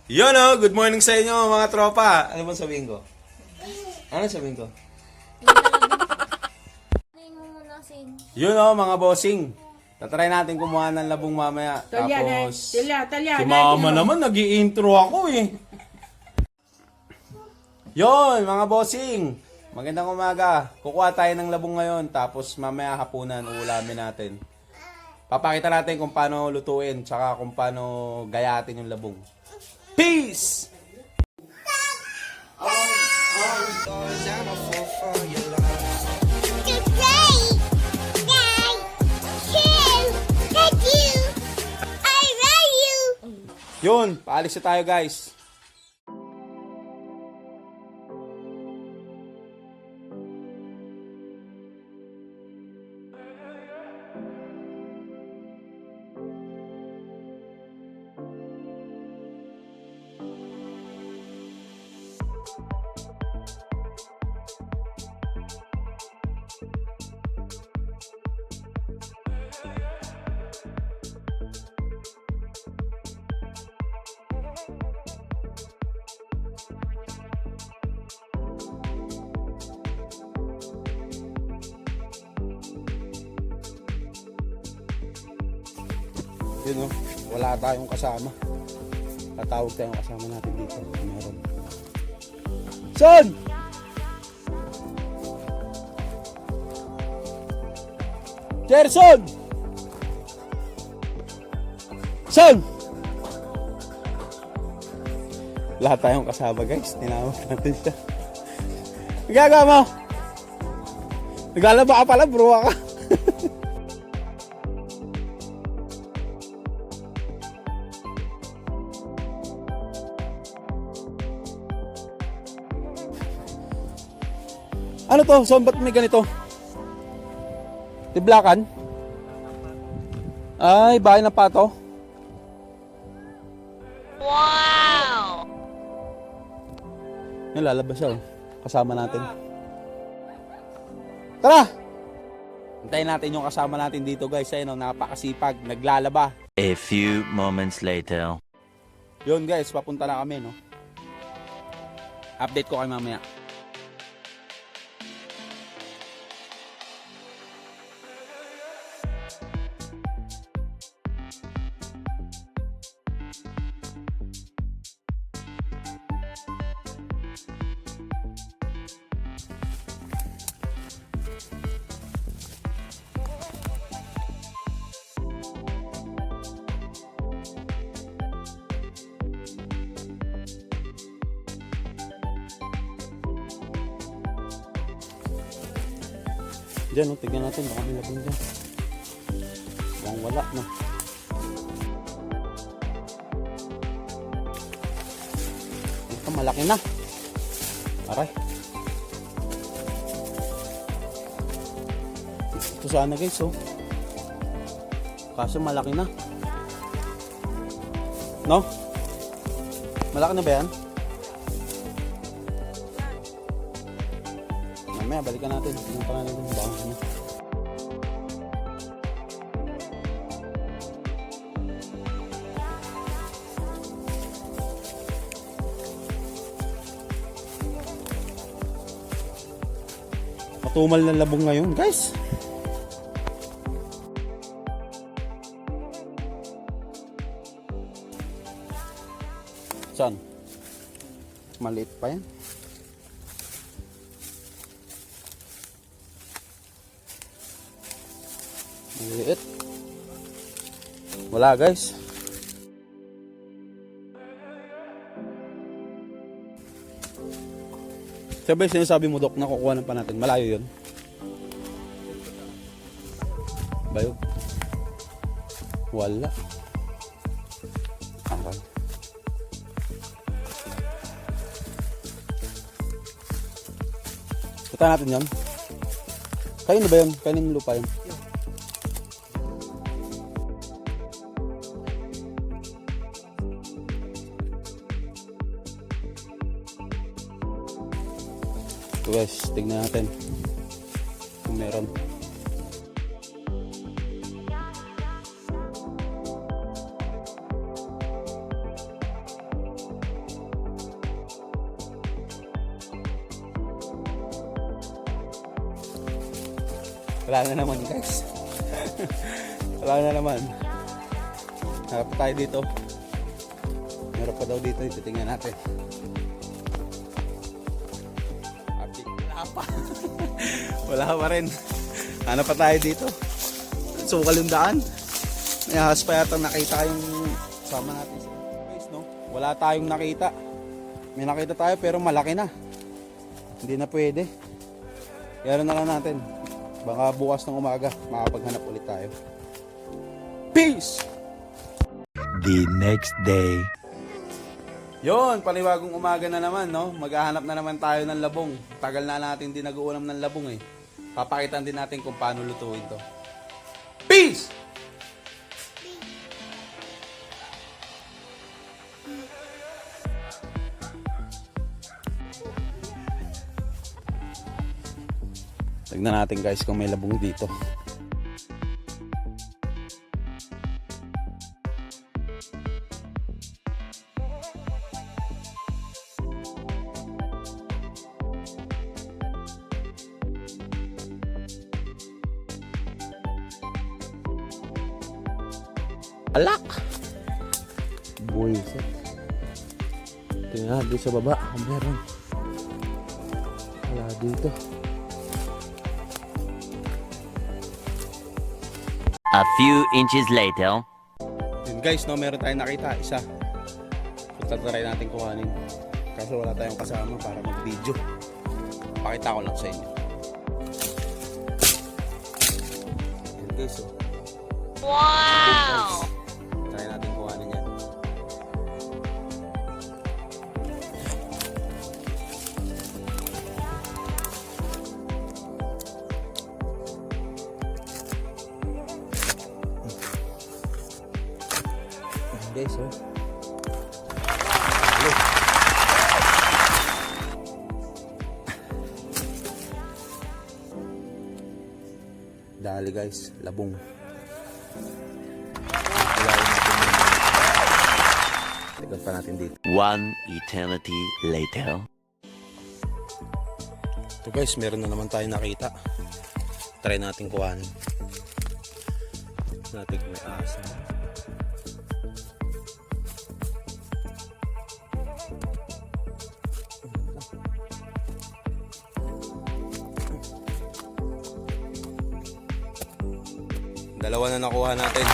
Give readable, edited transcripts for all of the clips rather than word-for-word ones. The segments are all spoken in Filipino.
Yun o, good morning sa inyo mga tropa. Ano bang sabihin ko? Ano sabihin ko? Yun o mga bossing. Tatry natin kumuha ng labong mamaya. Tapos, si mama naman nag-i-intro ako eh. Yun mga bossing. Magandang umaga. Kukuha tayo ng labong ngayon. Tapos mamaya hapunan, uulamin natin. Papakita natin kung paano lutuin. Tsaka kung paano gayatin yung labong. Peace! Yun, paalis na tayo guys. Yun o, wala tayong kasama. Tatawag tayong kasama natin dito. Meron. Son! Gerson! Son! Lahat tayong kasama guys. Tinawag natin siya. Nagagawa mo? Naglalaba ka pala bro ka. Ano to? Son, ba't may ganito? Tiblakan? Ay, bahay ng pato? Wow! Yan, lalabas siya. Oh. Kasama natin. Tara! Hintayin natin yung kasama natin dito guys. Ayun, napakasipag. Naglalaba. A few moments later. Yun guys, papunta na kami, no? Update ko kayo mamaya. Diyan, no? Tignan natin. Baka may labong dyan. Mukhang wala, no? Ito, malaki na. Aray. Ito sana guys, oh. Kaso malaki na. No? Malaki na ba yan? Mamaya, balikan natin. Pinunta natin yung baka niya. Matumal na labong ngayon, guys. Saan? Maliit pa yan. Maliit. Wala guys. Sabay sinasabi mo Dok na kukuha pa natin. Malayo yun. Bayog. Wala. Aral. Punta natin yan. Kayo na ba yun? Kayo na lupa yun? So guys, tignan natin kung meron. Wala na naman guys. Wala na naman. Harap tayo dito. Meron pa daw dito. Titingnan natin. Wala pa. Wala pa rin. Hanap pa tayo dito. Sukal yung daan. May ahas pa yata nakita yung sama natin. Guys, no? Wala tayong nakita. May nakita tayo pero malaki na. Hindi na pwede. Kaya na lang natin. Baka bukas ng umaga makapaghanap ulit tayo. Peace! The next day. Yon, paniwagong umaga na naman, no? Maghahanap na naman tayo ng labong. Tagal na natin din nag-uulam ng labong eh. Papakitaan din natin kung paano lutuin to. Peace! Tignan natin guys kung may labong dito. Alak! Buwisit. Tingnan natin sa baba kung meron. Wala dito. A few inches later. Yun guys, no, meron tayong nakita, isa. So, try natin kuhanin. Kaso wala tayong kasama para mag-video. Pakita ko lang sa inyo. Yun guys, oh. Wow! Try natin kuhanin yan. Guys, oh. Hello. Dali guys, labong. Tignan pa natin dito. One eternity later. Ito guys, meron na naman tayo nakita. Try natin kuhanin. Natin kung may asa. Dalawa na nakuha natin.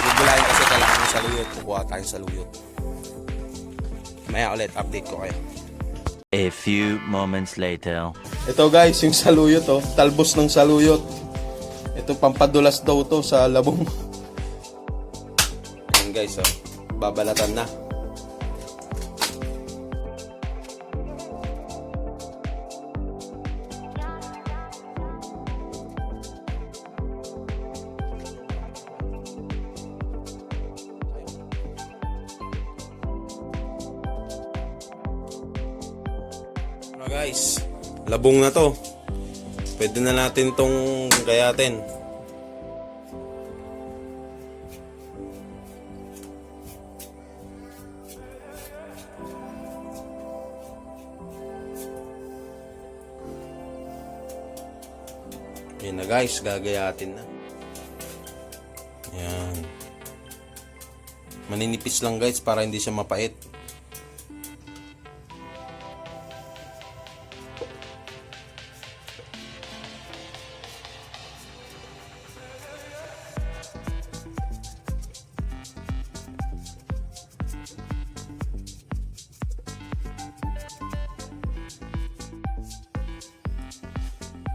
Bubulahin kasi kailangan ng saluyot. Kukuha tayong saluyot. Maya ulit, update ko kayo. A few moments later. Ito guys, yung saluyot oh. Talbos ng saluyot. Ito pampadulas daw to sa labong. Ayan guys oh. Babalatan na. Guys, labong na to. Pwede na natin tong gayatin. Yan na guys, gagayatin na. Yan. Maninipis lang guys para hindi siya mapait.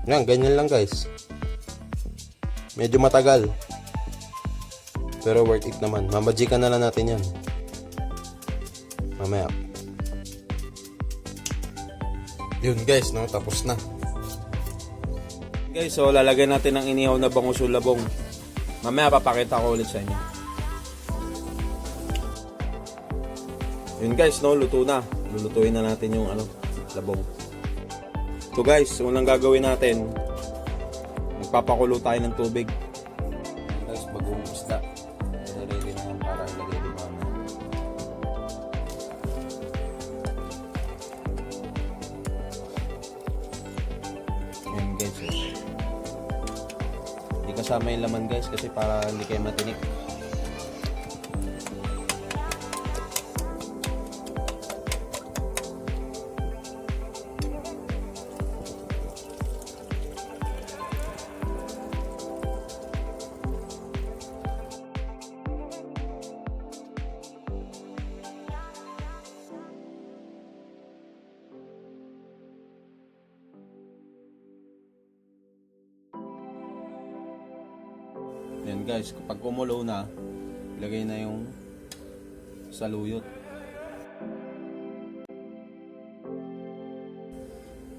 Yan, ganyan lang guys. Medyo matagal. Pero worth it naman. Mamajikan na lang natin yan. Mamaya. Yun guys, no? Tapos na. Guys, so lalagyan natin ng inihaw na bangus o labong. Mamaya papakita ko ulit sa inyo. Yun guys, no? Luto na. Lulutuin na natin yung labong. So guys, unang gagawin natin, magpapakulo tayo ng tubig. Guys, bagong isda. Ready na yan para ilagay di mama. Ayan guys. sinasama yung laman guys kasi para hindi kayo matinik. Yan guys, kapag kumulo na, ilagay na yung saluyot.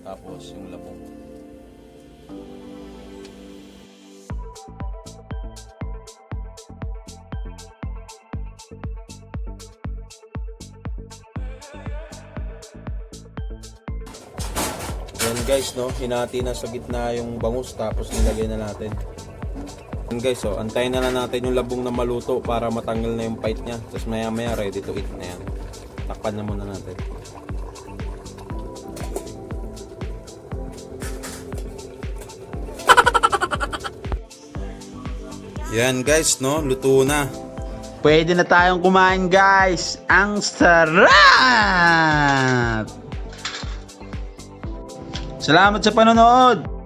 Tapos yung labong. Yan guys, no, hinati na sa gitna yung bangus tapos nilagay na natin. Yan guys, so antayin na lang natin yung labong na maluto para matanggal na yung bite niya. Tapos maya maya ready to eat na yan. Takpan na muna natin. Yan guys, no, luto na. Pwede na tayong kumain guys. Ang sarap! Salamat sa panonood!